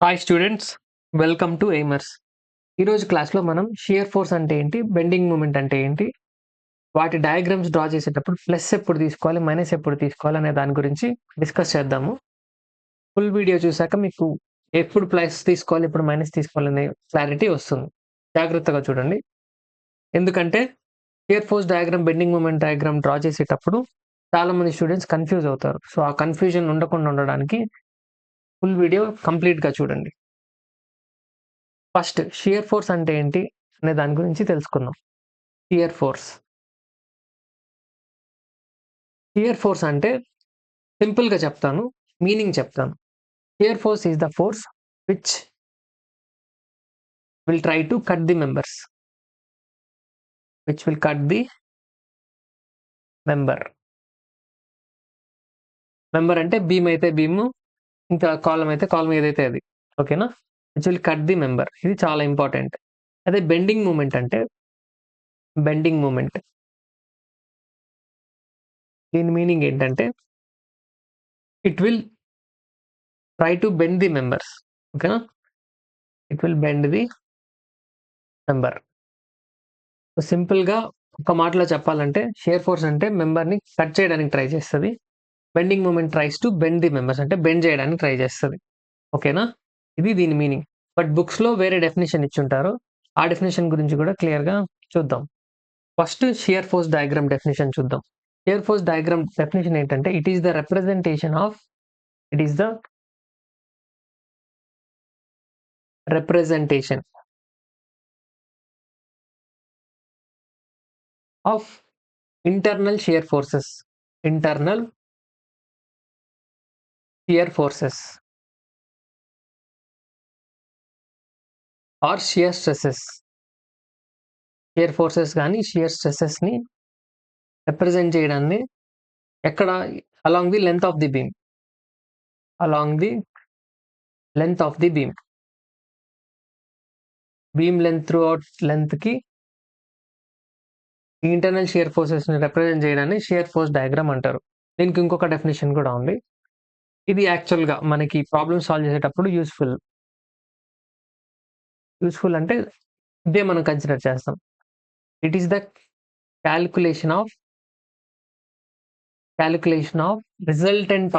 Hi students, welcome to Aimers. ఈరోజు క్లాస్లో మనం షియర్ ఫోర్స్ అంటే ఏంటి, బెండింగ్ మూమెంట్ అంటే ఏంటి, వాటి డయాగ్రామ్స్ డ్రా చేసేటప్పుడు ప్లస్ ఎప్పుడు తీసుకోవాలి, మైనస్ ఎప్పుడు తీసుకోవాలి అనే దాని గురించి డిస్కస్ చేద్దాము. ఫుల్ వీడియో చూసాక మీకు ఎప్పుడు ప్లస్ తీసుకోవాలి, ఎప్పుడు మైనస్ తీసుకోవాలి అనే క్లారిటీ వస్తుంది. జాగ్రత్తగా చూడండి, ఎందుకంటే shear force diagram, bending moment diagram draw చేసేటప్పుడు చాలా మంది స్టూడెంట్స్ కన్ఫ్యూజ్ అవుతారు. సో ఆ కన్ఫ్యూజన్ ఉండకుండా ఉండడానికి ఫుల్ వీడియో కంప్లీట్గా చూడండి. ఫస్ట్ షియర్ ఫోర్స్ అంటే ఏంటి అనే దాని గురించి తెలుసుకుందాం. షియర్ ఫోర్స్ అంటే సింపుల్గా చెప్తాను, మీనింగ్ చెప్తాను. Shear force is the force which will try to cut the members, member అంటే బీమ్ అయితే బీమ్, ఇంకా కాలం అయితే కాలం, ఏదైతే అది. ఓకేనా? Which will cut the member, ఇది చాలా ఇంపార్టెంట్. అదే బెండింగ్ మూమెంట్ అంటే, దీని మీనింగ్ ఏంటంటే it will try to bend the members. ఓకేనా? It will bend the member. సింపుల్గా ఒక మాటలో చెప్పాలంటే షియర్ ఫోర్స్ అంటే మెంబర్ని కట్ చేయడానికి ట్రై చేస్తుంది. Bending moment tries to bend the members అంటే బెండ్ చేయడానికి ట్రై చేస్తుంది. ఓకేనా? ఇది దీని మీనింగ్. బట్ బుక్స్లో వేరే డెఫినేషన్ ఇచ్చుంటారు. ఆ డెఫినేషన్ గురించి కూడా క్లియర్గా చూద్దాం. First shear force diagram definition చూద్దాం. షియర్ ఫోర్స్ డయాగ్రామ్ డెఫినేషన్ ఏంటంటే it is the representation of internal shear forces or shear stresses. Shear forces కానీ షియర్ స్ట్రెసెస్ ని రిప్రజెంట్ చేయడాన్ని ఎక్కడ, along the length of the beam, beam length through out length కి ఈ internal shear forces ని represent చేయడాన్ని shear force diagram అంటారు. దీనికి ఇంకొక డెఫినేషన్ కూడా ఉంది. ఇది యాక్చువల్ గా మనకి ప్రాబ్లమ్ సాల్వ్ చేసేటప్పుడు యూస్ఫుల్ అంటే ఇదే మనం కన్సిడర్ చేస్తాం. It is the calculation of resultant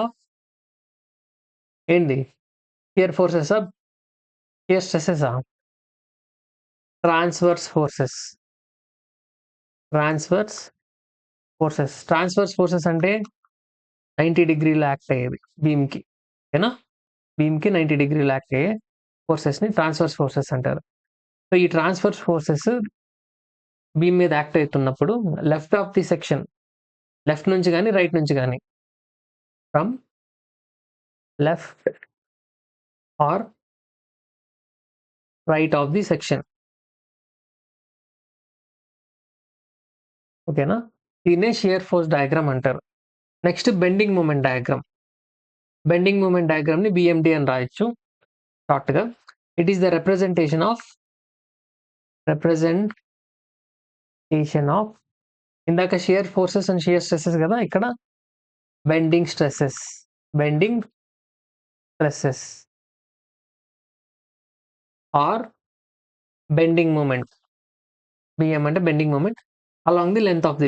of ఏంటి, shear forces, shear stresses, transverse forces అంటే 90 డిగ్రీలు యాక్ట్ అయ్యేది బీమ్కి. ఓకేనా? బీమ్కి 90 డిగ్రీలు యాక్ట్ అయ్యే ఫోర్సెస్ని ట్రాన్స్వర్స్ ఫోర్సెస్ అంటారు. సో ఈ ట్రాన్స్వర్స్ ఫోర్సెస్ బీమ్ మీద యాక్ట్ అవుతున్నప్పుడు left of the section, left నుంచి కానీ రైట్ నుంచి కానీ, from left or right of the section. ఓకేనా? దీన్నే షియర్ ఫోర్స్ డయాగ్రామ్ అంటారు. Next bending moment diagram. Bending moment diagram ని బిఎండి అని రాయొచ్చు షార్ట్ గా. It is the representation of ఇందాక shear forces and shear stresses కదా, ఇక్కడ bending stresses or bending moment. BM అంటే bending moment along the length of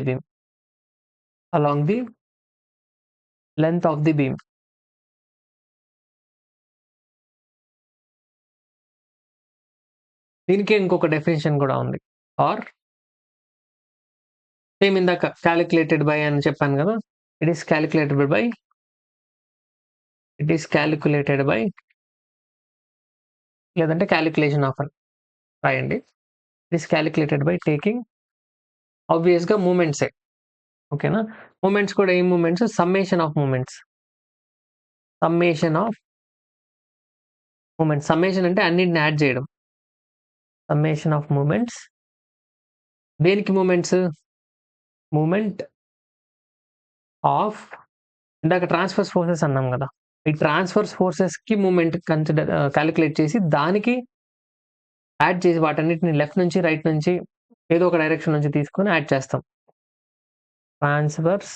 the beam. దీనికి ఇంకొక డెఫినేషన్ కూడా ఉంది. ఆర్ సేమ్ ఇందాక క్యాలిక్యులేటెడ్ బై అని చెప్పాను కదా, ఇట్ ఈస్ క్యాలిక్యులేటెడ్ బై లేదంటే క్యాలిక్యులేషన్ ఆఫ్ అని రాయండి. It is calculated by taking ఆబ్వియస్గా మూమెంట్సే. ఓకేనా? మూమెంట్స్ కూడా ఏం moments, summation of moments summation అంటే అన్నిటిని యాడ్ చేయడం. Summation of moments. దేనికి మూమెంట్స్? మూమెంట్ ఆఫ్, ఇందాక ట్రాన్స్ఫర్స్ ఫోర్సెస్ అన్నాం కదా, ఈ ట్రాన్స్ఫర్స్ ఫోర్సెస్ కి మూమెంట్ కన్సిడర్ క్యాలిక్యులేట్ చేసి దానికి యాడ్ చేసి వాటన్నిటిని లెఫ్ట్ నుంచి రైట్ నుంచి ఏదో ఒక డైరెక్షన్ నుంచి తీసుకొని యాడ్ చేస్తాం. Transverse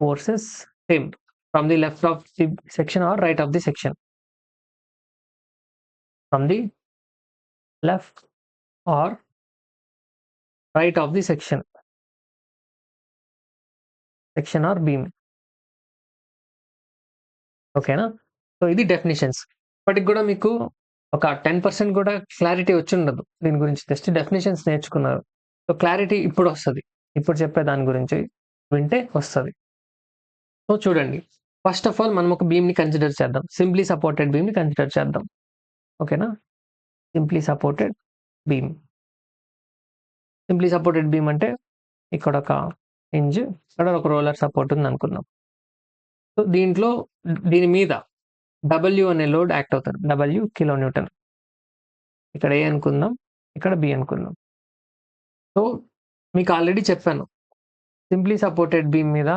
forces same from the left of the section or right of the section. From the left or right of the section or beam. ఓకేనా? సో ఇది డెఫినిషన్స్. ఇప్పటికి కూడా మీకు ఒక 10% కూడా క్లారిటీ వచ్చుండదు దీని గురించి. జస్ట్ డెఫినిషన్స్ నేర్చుకున్నారు. సో క్లారిటీ ఇప్పుడొస్తది. ఇప్పుడు చెప్పే దాని గురించి వింటే వస్తది. సో చూడండి. ఫస్ట్ ఆఫ్ ఆల్ మనం ఒక బీమ్‌ని కన్సిడర్ చేద్దాం. సింప్లీ సపోర్టెడ్ బీమ్‌ని కన్సిడర్ చేద్దాం. ఓకేనా? Simply supported beam. Simply supported beam అంటే ఇక్కడ ఒక హింజ్, ఇక్కడ ఒక రోలర్ సపోర్ట్ ఉందనుకుందాం. సో దీంట్లో దీని మీద W అనే లోడ్ యాక్ట్ అవుతది. W kilo Newton. ఇక్కడ A అనుకుందాం. ఇక్కడ B అనుకుందాం. సో మీకు ఆల్రెడీ చెప్పాను. సింప్లీ సపోర్టెడ్ బీమ్ మీద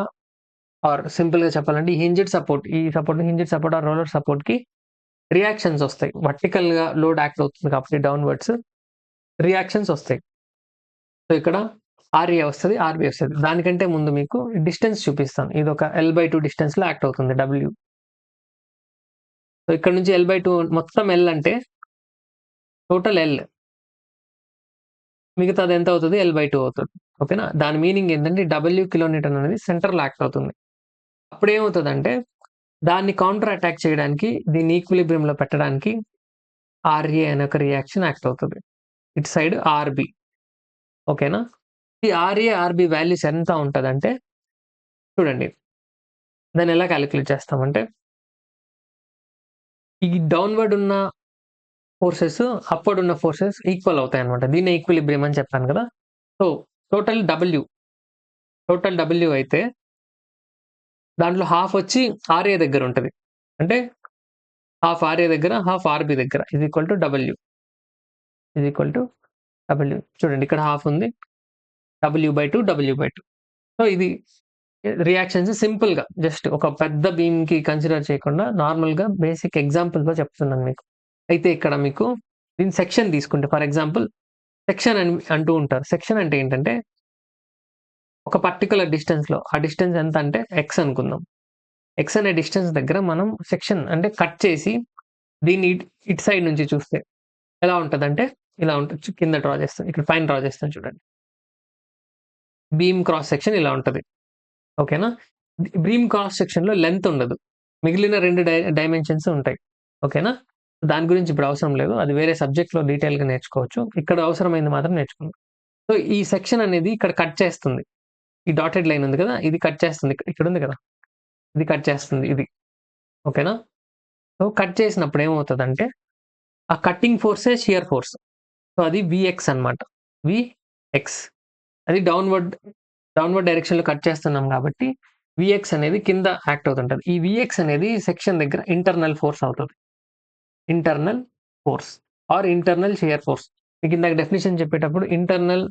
ఆర్ సింపుల్‌గా చెప్పాలంటే ఈ hinged support, hinged support or roller సపోర్ట్‌కి రియాక్షన్స్ వస్తాయి. వర్టికల్‌గా లోడ్ యాక్ట్ అవుతుంది కాబట్టి డౌన్‌వర్డ్స్ రియాక్షన్స్ వస్తాయి. సో ఇక్కడ RA వస్తది, RB వస్తది. దానికంటే ముందు మీకు డిస్టెన్స్ చూపిస్తాను. ఇదొక L/2 డిస్టెన్స్‌లో యాక్ట్ అవుతుంది W. సో ఇక్కడ నుంచి L/2 మొత్తం L అంటే టోటల్ L. మిగతాది ఎంత అవుతది? L/2 అవుతది. ఓకేనా? దాని మీనింగ్ ఏంటంటే W కిలో న్యూటన్ అనేది సెంటర్‌లో యాక్ట్ అవుతుంది. అప్పుడేమవుతదంటే దాన్ని కౌంటర్ అటాక్ చేయడానికి, దీన్ని ఈక్విలిబ్రియంలో పెట్టడానికి RA అనే ఒక రియాక్షన్ యాక్ట్ అవుతది. ఇటు సైడ్ RB. ఓకేనా? ఈ RA, RB వాల్యూస్ ఎంత ఉంటదంటే చూడండి. దాన్ని ఎలా కాలిక్యులేట్ చేస్తామంటే ఈ డౌన్‌వర్డ్ ఉన్న ఫోర్సెస్, అప్‌వర్డ్ ఉన్న ఫోర్సెస్ ఈక్వల్ అవుతాయన్నమాట. దీన్నే ఈక్విలిబ్రియం అని చెప్పాను కదా! సో టోటల్ W అయితే దాంట్లో హాఫ్ వచ్చి RA దగ్గర ఉంటది. అంటే హాఫ్ RA దగ్గర, హాఫ్ RB దగ్గర ఈజ్ ఈక్వల్ టు W. చూడండి ఇక్కడ హాఫ్ ఉంది. W/2. సో ఇది రియాక్షన్స్ సింపుల్‌గా జస్ట్ ఒక పెద్ద బీమ్‌కి కన్సిడర్ చేయకుండా నార్మల్‌గా బేసిక్ ఎగ్జాంపుల్‌తో చెప్తున్నాను మీకు. అయితే ఇక్కడ మీకు దీని సెక్షన్ తీసుకుంటే ఫర్ ఎగ్జాంపుల్ సెక్షన్ అంటూ ఉంటారు. సెక్షన్ అంటే ఏంటంటే ఒక పర్టిక్యులర్ డిస్టెన్స్‌లో ఆ డిస్టెన్స్ ఎంత అంటే X అనుకుందాం. X అనే డిస్టెన్స్ దగ్గర మనం సెక్షన్ అంటే కట్ చేసి దీన్ని ఇటు సైడ్ నుంచి చూస్తే ఎలా ఉంటదంటే ఇలా ఉంటది. కింద డ్రా చేస్తాను. ఇక్కడ పైన డ్రా చేస్తాను చూడండి. బీమ్ క్రాస్ సెక్షన్ ఇలా ఉంటది. ఓకేనా? బీమ్ క్రాస్ సెక్షన్‌లో లెంత్ ఉండదు. మిగిలిన 2 డైమెన్షన్స్ ఉంటాయి. ఓకేనా? దాని గురించి ఇప్పుడు అవసరం లేదు. అది వేరే సబ్జెక్ట్‌లో డీటెయిల్‌గా నేర్చుకోవచ్చు. ఇక్కడ అవసరమైంది మాత్రం నేర్చుకుందాం. సో ఈ సెక్షన్ అనేది ఇక్కడ కట్ చేస్తుంది. ఈ డాటెడ్ లైన్ ఉంది కదా! ఇది కట్ చేస్తుంది. ఇక్కడ ఉంది కదా! ఇది కట్ చేస్తుంది ఇది. ఓకేనా? సో కట్ చేసినప్పుడు ఏమవుతదంటే ఆ కట్టింగ్ ఫోర్సే షియర్ ఫోర్స్. సో అది Vx అన్నమాట. Vx. అది డౌన్‌వర్డ్ డైరెక్షన్‌లో కట్ చేస్తున్నాం కాబట్టి Vx అనేది కింద యాక్ట్ అవుతుంటది. ఈ Vx అనేది సెక్షన్ దగ్గర ఇంటర్నల్ ఫోర్స్ అవుతది. Internal force or internal shear force. మీకు ఇందాక డెఫినిషన్ చెప్పేటప్పుడు ఇంటర్నల్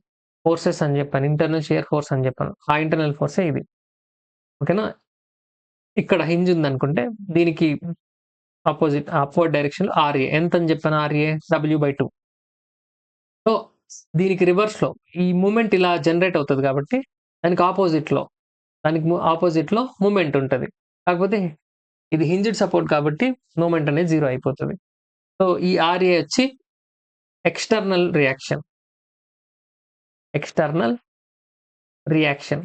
ఫోర్సెస్ అని చెప్పాను. ఇంటర్నల్ షియర్ ఫోర్స్ అని చెప్పాను. ఆ ఇంటర్నల్ ఫోర్సే ఇది. ఓకేనా? ఇక్కడ హింజ్ ఉందనుకుంటే దీనికి అపోజిట్ అప్‌వర్డ్ డైరెక్షన్‌లో RA ఎంతని చెప్పాను RA? W/2. సో దీనికి రివర్స్‌లో ఈ మూవ్‌మెంట్ ఇలా జనరేట్ అవుతది కాబట్టి దానికి ఆపోజిట్‌లో మూవ్‌మెంట్ ఉంటది. కాకపోతే ఇది హింజ్డ్ సపోర్ట్ కాబట్టి మూవ్‌మెంట్ అనేది 0 అయిపోతది. సో ఈ RA వచ్చి ఎక్స్‌టర్నల్ రియాక్షన్.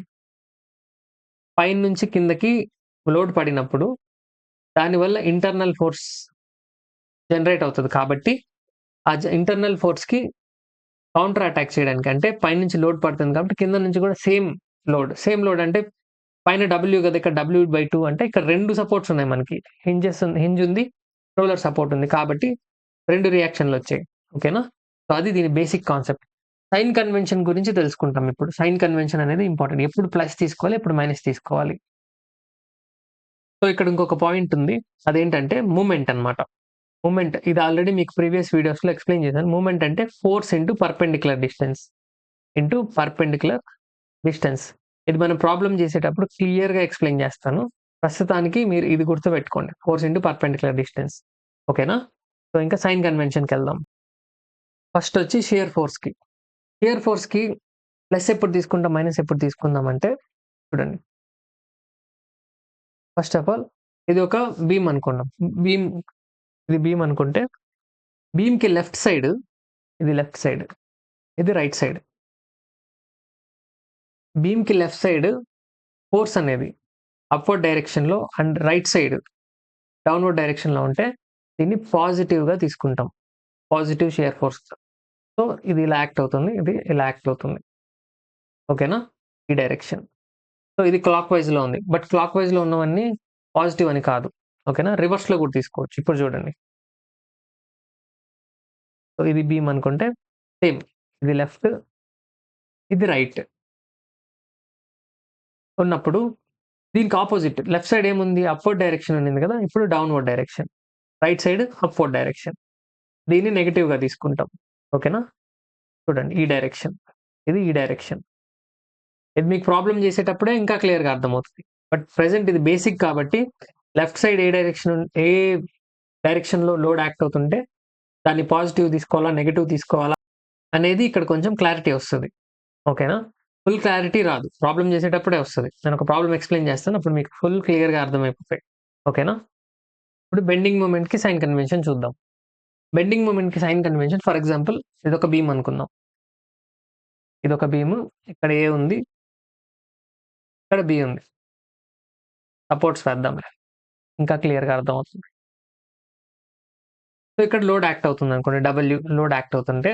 పైనుంచి కిందకి లోడ్ పడినప్పుడు దానివల్ల ఇంటర్నల్ ఫోర్స్ జనరేట్ అవుతది కాబట్టి ఆ ఇంటర్నల్ ఫోర్స్‌కి కౌంటర్ అటాక్ చేయడానికి అంటే పైనుంచి లోడ్ పడుతుంది కాబట్టి కింద నుంచి కూడా సేమ్ లోడ్ అంటే పైన W కదా! ఇక్కడ W/2 అంటే ఇక్కడ 2 సపోర్ట్స్ ఉన్నాయి మనకి. హింజ్ ఉంది. రోలర్ సపోర్ట్ ఉంది. కాబట్టి 2 రియాక్షన్‌లు వచ్చాయి. ఓకేనా? సో అది దీని బేసిక్ కాన్సెప్ట్. సైన్ కన్వెన్షన్ గురించి తెలుసుకుంటాం ఇప్పుడు. సైన్ కన్వెన్షన్ అనేది ఇంపార్టెంట్. ఎప్పుడు ప్లస్ తీసుకోవాలి, ఎప్పుడు మైనస్ తీసుకోవాలి. సో ఇక్కడ ఇంకొక పాయింట్ ఉంది. అదేంటంటే మూవ్‌మెంట్ అన్నమాట. మూవ్‌మెంట్ ఇది ఆల్రెడీ మీకు ప్రీవియస్ వీడియోస్‌లో ఎక్స్‌ప్లెయిన్ చేశాను. మూవ్‌మెంట్ అంటే ఫోర్స్ ఇంటూ పర్పెండిక్యులర్ డిస్టెన్స్. ఇది మనం ప్రాబ్లమ్ చేసేటప్పుడు క్లియర్‌గా ఎక్స్‌ప్లెయిన్ చేస్తాను. ప్రస్తుతానికి మీరు ఇది గుర్తుపెట్టుకోండి. Force into perpendicular distance. ఓకేనా? సో ఇంకా సైన్ కన్వెన్షన్‌కెళ్దాం. ఫస్ట్ వచ్చి షియర్ ఫోర్స్‌కి ప్లస్ ఎప్పుడు తీసుకుంటాం, మైనస్ ఎప్పుడు తీసుకుందాం అంటే చూడండి. ఫస్ట్ ఆఫ్ ఆల్ ఇది ఒక బీమ్ అనుకున్నాం. ఇది బీమ్ అనుకుంటే బీమ్‌కి లెఫ్ట్ సైడ్ ఇది లెఫ్ట్ సైడ్. ఇది రైట్ సైడ్. బీమ్‌కి లెఫ్ట్ సైడ్ ఫోర్స్ అనేది అప్‌వర్డ్ డైరెక్షన్‌లో అండ్ రైట్ సైడ్ డౌన్‌వర్డ్ డైరెక్షన్‌లో ఉంటే దీన్ని పాజిటివ్‌గా తీసుకుంటాం. Positive shear force. సో, ఇది ఇలా యాక్ట్ అవుతుంది. ఇది ఇలా యాక్ట్ అవుతుంది. ఓకేనా? ఈ డైరెక్షన్. సో, ఇది క్లాక్ వైస్‌లో ఉంది. బట్ క్లాక్ వైస్‌లో ఉన్నవన్నీ పాజిటివ్ అని కాదు. ఓకేనా? రివర్స్‌లో కూడా తీసుకోవచ్చు. ఇప్పుడు చూడండి. సో, ఇది బీమ్ అనుకుంటే సేమ్. ఇది లెఫ్ట్, ఇది రైట్ ఉన్నప్పుడు దీనికి అపోజిట్ లెఫ్ట్ సైడ్ ఏముంది? అప్‌వర్డ్ డైరెక్షన్ ఉన్నింది కదా! ఇప్పుడు downward direction. Right side upward direction. దీన్ని నెగెటివ్‌గా తీసుకుంటాం. ఓకేనా? చూడండి ఈ డైరెక్షన్. ఇది ఈ డైరెక్షన్. ఇది మీకు ప్రాబ్లమ్ చేసేటప్పుడే ఇంకా క్లియర్‌గా అర్థమవుతది. బట్ ప్రెజెంట్ ఇది బేసిక్ కాబట్టి లెఫ్ట్ సైడ్ ఏ డైరెక్షన్‌లో లోడ్ యాక్ట్ అవుతుంటే దాన్ని పాజిటివ్ తీసుకోవాలా? నెగెటివ్ తీసుకోవాలా? అనేది ఇక్కడ కొంచెం క్లారిటీ వస్తది. ఓకేనా? ఫుల్ క్లారిటీ రాదు. ప్రాబ్లమ్ చేసేటప్పుడే వస్తది. నేను ఒక ప్రాబ్లమ్ ఎక్స్‌ప్లెయిన్ చేస్తాను. అప్పుడు మీకు ఫుల్ క్లియర్‌గా అర్థమైపోతాయి. ఓకేనా? ఇప్పుడు బెండింగ్ మొమెంట్‌కి సైన్ కన్వెన్షన్ చూద్దాం. బెండింగ్ మొమెంట్‌కి సైన్ కన్వెన్షన్ ఫర్ ఎగ్జాంపుల్ ఇదొక బీమ్ అనుకుందాం. ఇదొక బీమ్. ఇక్కడ ఏ ఉంది. ఇక్కడ బి ఉంది. సపోర్ట్స్ వేద్దాం. ఇంకా క్లియర్‌గా అర్థమవుతుంది. సో, ఇక్కడ లోడ్ యాక్ట్ అవుతుందనుకోండి. లోడ్ యాక్ట్ అవుతుంటే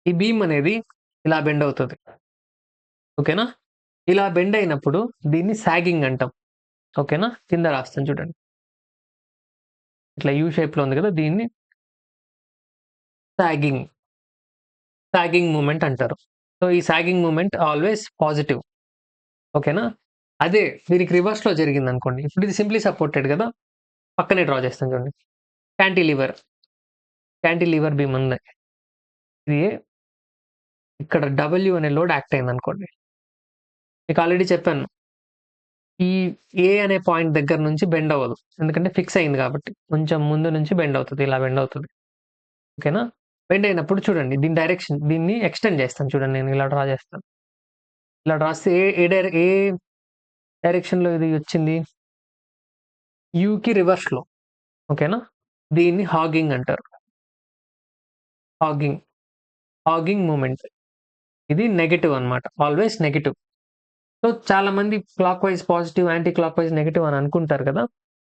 ఈ బీమ్ అనేది ఇలా బెండ్ అవుతది. ఓకేనా? ఇలా బెండ్ అయినప్పుడు దీన్ని సాగింగ్ అంటాం. ఓకేనా? కింద రాస్తాను చూడండి. ఇట్లా యూ షేప్‌లో ఉంది కదా! దీన్ని సాగింగ్. సాగింగ్ మూవ్‌మెంట్ అంటారు. సో, ఈ సాగింగ్ మూవ్‌మెంట్ ఆల్‌వేస్ పాజిటివ్. ఓకేనా? అదే దీనికి రివర్స్‌లో జరిగిందనుకోండి. ఇప్పుడు ఇది సింప్లీ సపోర్టెడ్ కదా! పక్కనే డ్రా చేస్తాను చూడండి. క్యాంటిలివర్. క్యాంటిలివర్ బీమ్ ఉంది. ఇది ఇక్కడ డబ్ల్యూ అనే లోడ్ యాక్ట్ అయిందనుకోండి. మీకు ఆల్రెడీ చెప్పాను. ఈ ఏ అనే పాయింట్ దగ్గర నుంచి బెండ్ అవ్వదు. ఎందుకంటే ఫిక్స్ అయింది కాబట్టి. కొంచెం ముందు నుంచి బెండ్ అవుతది. ఇలా బెండ్ అవుతది. ఓకేనా? బెండ్ అయినప్పుడు చూడండి దీన్ని ఎక్స్‌టెండ్ చేస్తాను చూడండి. నేను ఇలా డ్రా చేస్తాను. ఇలా రాస్తే ఏ డైరెక్షన్‌లో ఇది వచ్చింది? యూకి రివర్స్‌లో. ఓకేనా? దీన్ని హాగింగ్ అంటారు. హాగింగ్. Hogging movement. ఇది నెగెటివ్ అన్నమాట. Always negative. సో, చాలామంది clockwise positive, anticlockwise negative అని అనుకుంటారు కదా!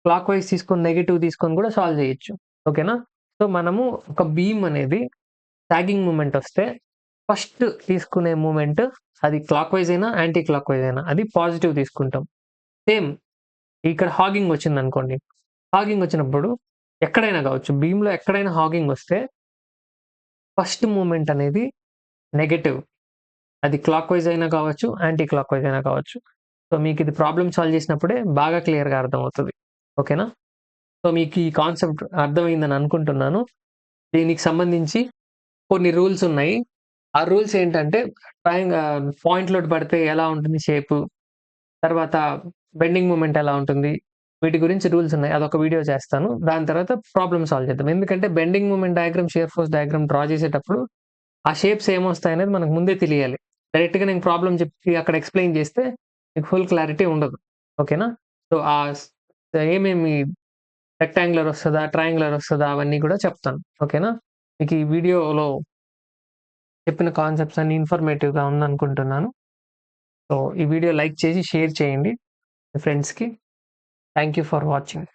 క్లాక్ వైస్ తీసుకొని, నెగెటివ్ తీసుకొని కూడా సాల్వ్ చేయొచ్చు. ఓకేనా? సో, మనము ఒక బీమ్ అనేది సాగింగ్ మూవ్‌మెంట్ వస్తే ఫస్ట్ తీసుకునే మూవ్‌మెంట్ అది క్లాక్ వైస్ అయినా, యాంటీ క్లాక్ వైస్ అయినా అది పాజిటివ్ తీసుకుంటాం. సేమ్ ఇక్కడ హాగింగ్ వచ్చిందనుకోండి. హాగింగ్ వచ్చినప్పుడు ఎక్కడైనా కావచ్చు. బీమ్‌లో ఎక్కడైనా హాగింగ్ వస్తే ఫస్ట్ మూవ్‌మెంట్ అనేది నెగెటివ్. అది క్లాక్ వైస్ అయినా కావచ్చు, యాంటీ క్లాక్ వైస్ అయినా కావచ్చు. సో, మీకిది ప్రాబ్లమ్ సాల్వ్ చేసినప్పుడే బాగా క్లియర్‌గా అర్థమవుతది. ఓకేనా? సో, మీకు ఈ కాన్సెప్ట్ అర్థమైందని అనుకుంటున్నాను. దీనికి సంబంధించి కొన్ని రూల్స్ ఉన్నాయి. ఆ రూల్స్ ఏంటంటే పాయింట్ లోడ్ పడితే ఎలా ఉంటుంది షేపు, తర్వాత బెండింగ్ మూవ్‌మెంట్ ఎలా ఉంటుంది, వీటి గురించి రూల్స్ ఉన్నాయి. అదొక వీడియో చేస్తాను. దాని తర్వాత ప్రాబ్లమ్ సాల్వ్ చేద్దాం. ఎందుకంటే bending movement diagram, shear force diagram draw చేసేటప్పుడు ఆ షేప్స్ ఏమొస్తాయనేది మనకు ముందే తెలియాలి. డైరెక్ట్‌గా నేను ప్రాబ్లమ్ చెప్పి అక్కడ ఎక్స్‌ప్లెయిన్ చేస్తే మీకు ఫుల్ క్లారిటీ ఉండదు. ఓకేనా? సో, ఏమేమి రెక్టాంగులర్ వస్తదా? ట్రయాంగులర్ వస్తదా? అవన్నీ కూడా చెప్తాను. ఓకేనా? మీకు ఈ వీడియోలో చెప్పిన కాన్సెప్ట్స్ అన్నీ ఇన్ఫర్మేటివ్‌గా ఉందనుకుంటున్నాను. సో, ఈ వీడియో లైక్ చేసి షేర్ చేయండి మీ ఫ్రెండ్స్‌కి. Thank you for watching.